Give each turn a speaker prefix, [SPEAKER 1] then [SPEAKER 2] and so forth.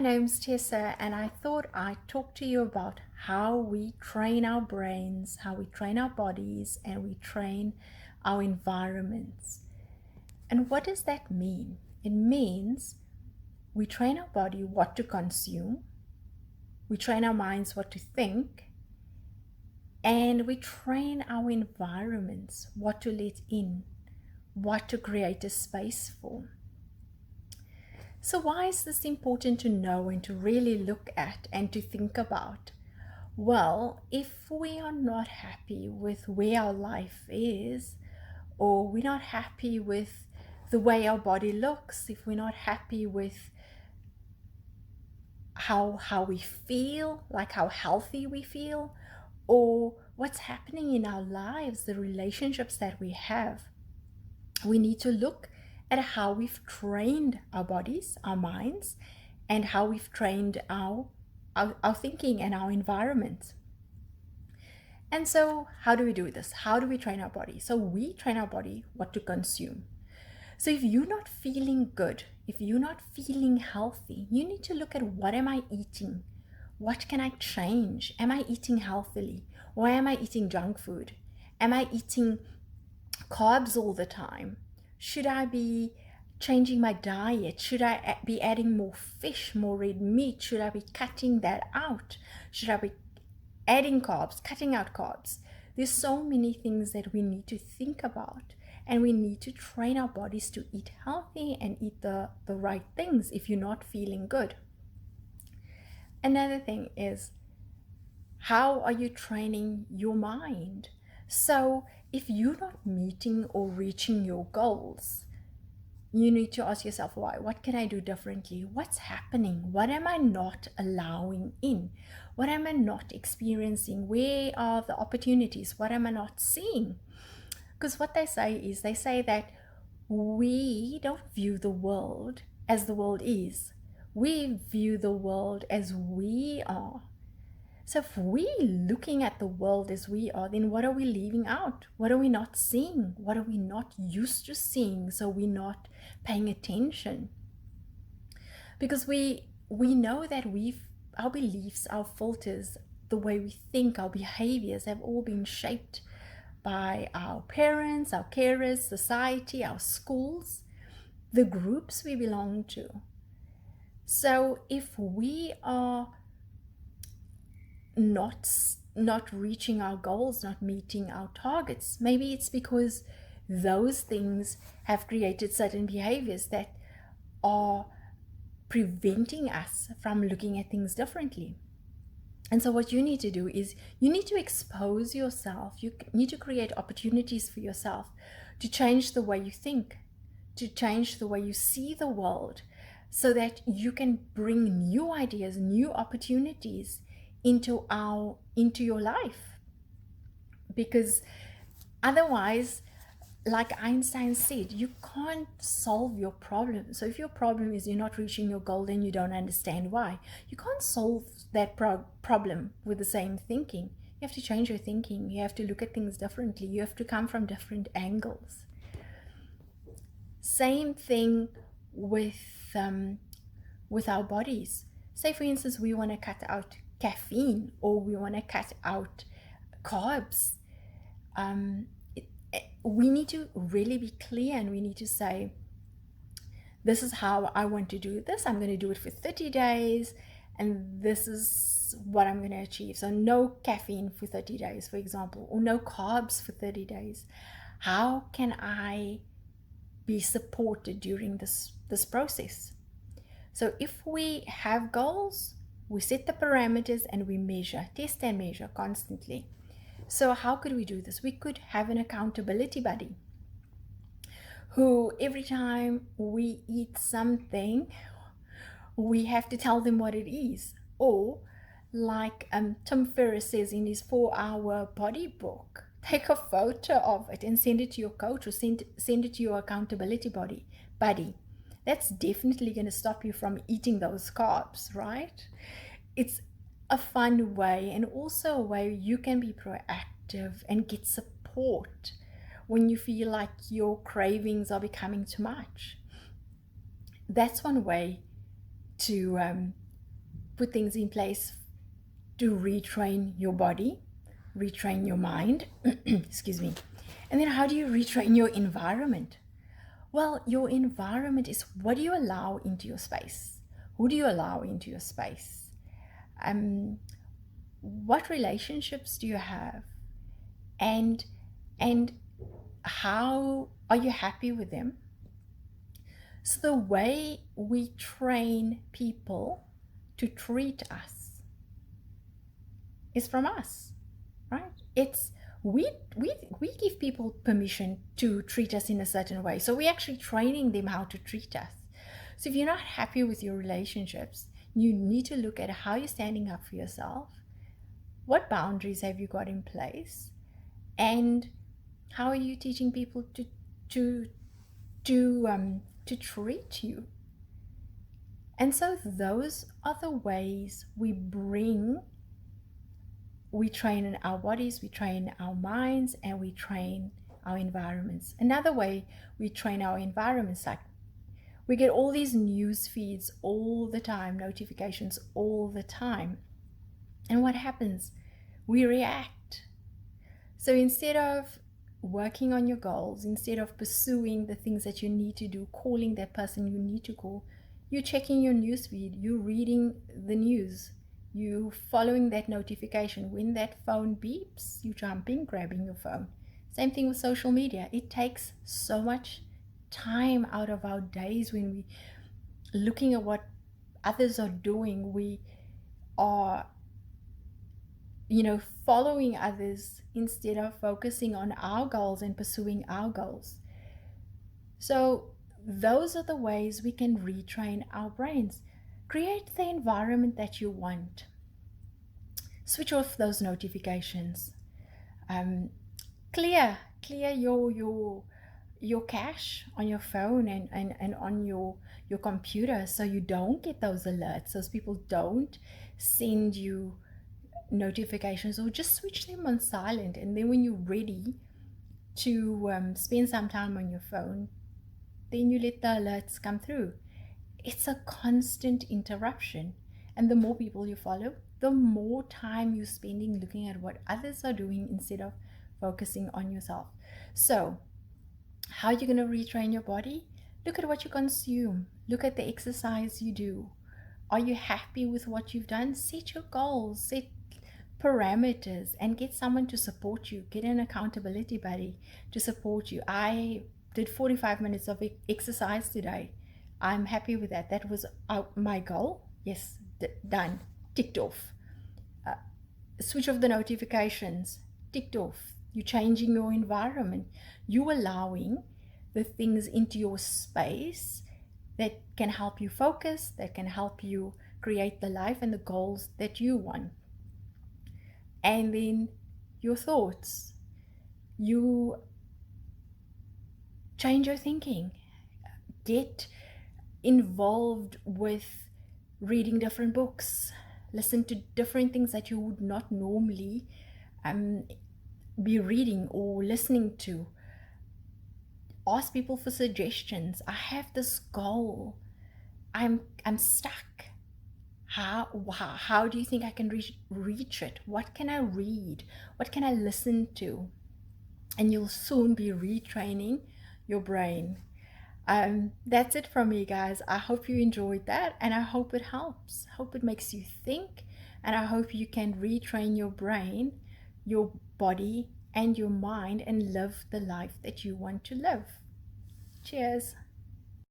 [SPEAKER 1] My name's Tessa, and I thought I'd talk to you about how we train our brains, how we train our bodies, and we train our environments. And what does that mean? It means we train our body what to consume, we train our minds what to think, and we train our environments what to let in, what to create a space for. So why is this important to know and to really look at and to think about? Well, if we are not happy with where our life is, or we're not happy with the way our body looks, if we're not happy with how we feel, like how healthy we feel, or what's happening in our lives, the relationships that we have, we need to look at how we've trained our bodies, our minds, and how we've trained our thinking and our environment. And so how do we do this? How do we train our body? So we train our body what to consume. So if you're not feeling good, if you're not feeling healthy, you need to look at, what am I eating? What can I change? Am I eating healthily? Or am I eating junk food? Am I eating carbs all the time? Should I be changing my diet? Should I be adding more fish, more red meat? Should I be cutting that out? Should I be adding carbs, cutting out carbs? There's so many things that we need to think about, and we need to train our bodies to eat healthy and eat the right things if you're not feeling good. Another thing is, how are you training your mind? So if you're not meeting or reaching your goals, you need to ask yourself, why? What can I do differently? What's happening? What am I not allowing in? What am I not experiencing? Where are the opportunities? What am I not seeing? Because what they say that we don't view the world as the world is. We view the world as we are. So if we're looking at the world as we are, then what are we leaving out? What are we not seeing? What are we not used to seeing? So we're not paying attention. Because we know that our beliefs, our filters, the way we think, our behaviors have all been shaped by our parents, our carers, society, our schools, the groups we belong to. So if we are not reaching our goals, not meeting our targets, maybe it's because those things have created certain behaviors that are preventing us from looking at things differently. And so what you need to do is, you need to expose yourself. You need to create opportunities for yourself to change the way you think, to change the way you see the world, so that you can bring new ideas, new opportunities into your life. Because otherwise, like Einstein said, you can't solve your problem. So if your problem is you're not reaching your goal, then you don't understand why. You can't solve that problem with the same thinking. You have to change your thinking. You have to look at things differently. You have to come from different angles. Same thing with our bodies. Say, for instance, we want to cut out caffeine, or we want to cut out carbs. We need to really be clear, and we need to say, this is how I want to do this. I'm going to do it for 30 days, and this is what I'm going to achieve. So no caffeine for 30 days, for example, or no carbs for 30 days. How can I be supported during this process? So if we have goals, we set the parameters and we measure, test and measure constantly. So how could we do this? We could have an accountability buddy who, every time we eat something, we have to tell them what it is. Or like Tim Ferriss says in his 4-hour body book, take a photo of it and send it to your coach, or send it to your accountability buddy. That's definitely going to stop you from eating those carbs, right? It's a fun way, and also a way you can be proactive and get support when you feel like your cravings are becoming too much. That's one way to put things in place to retrain your body, retrain your mind, excuse me. And then how do you retrain your environment? Well, your environment is what do you allow into your space? Who do you allow into your space? What relationships do you have? And and how are you happy with them? So the way we train people to treat us is from us, right? It's we give people permission to treat us in a certain way. So we're actually training them how to treat us. So if you're not happy with your relationships, you need to look at how you're standing up for yourself. What boundaries have you got in place? And how are you teaching people to to treat you? And so those are the ways we train in our bodies, we train our minds, and we train our environments. Another way we train our environments, like we get all these news feeds all the time, notifications all the time. And what happens? We react. So instead of working on your goals, instead of pursuing the things that you need to do, calling that person you need to call, you're checking your news feed, you're reading the news, you following that notification. When that phone beeps, you jumping, grabbing your phone. Same thing with social media. It takes so much time out of our days when we looking at what others are doing. We are following others instead of focusing on our goals and pursuing our goals. So those are the ways we can retrain our brains. Create the environment that you want. Switch off those notifications. Clear your cache on your phone and on your computer, so you don't get those alerts. Those people don't send you notifications, or just switch them on silent. And then when you're ready to spend some time on your phone, then you let the alerts come through. It's a constant interruption. And the more people you follow, the more time you're spending looking at what others are doing instead of focusing on yourself. So how are you going to retrain your body? Look at what you consume. Look at the exercise you do. Are you happy with what you've done? Set your goals, set parameters, and get someone to support you. Get an accountability buddy to support you. I did 45 minutes of exercise today. I'm happy with that. That was my goal. Yes, done. Ticked off. Switch off the notifications. Ticked off. You're changing your environment. You're allowing the things into your space that can help you focus, that can help you create the life and the goals that you want. And then your thoughts. You change your thinking. Get involved with reading different books. Listen to different things that you would not normally be reading or listening to. Ask people for suggestions. I have this goal. I'm stuck. How do you think I can reach it? What can I read? What can I listen to? And you'll soon be retraining your brain. That's it from me, guys. I hope you enjoyed that, and I hope it helps. Hope it makes you think, and I hope you can retrain your brain, your body, and your mind, and live the life that you want to live. Cheers.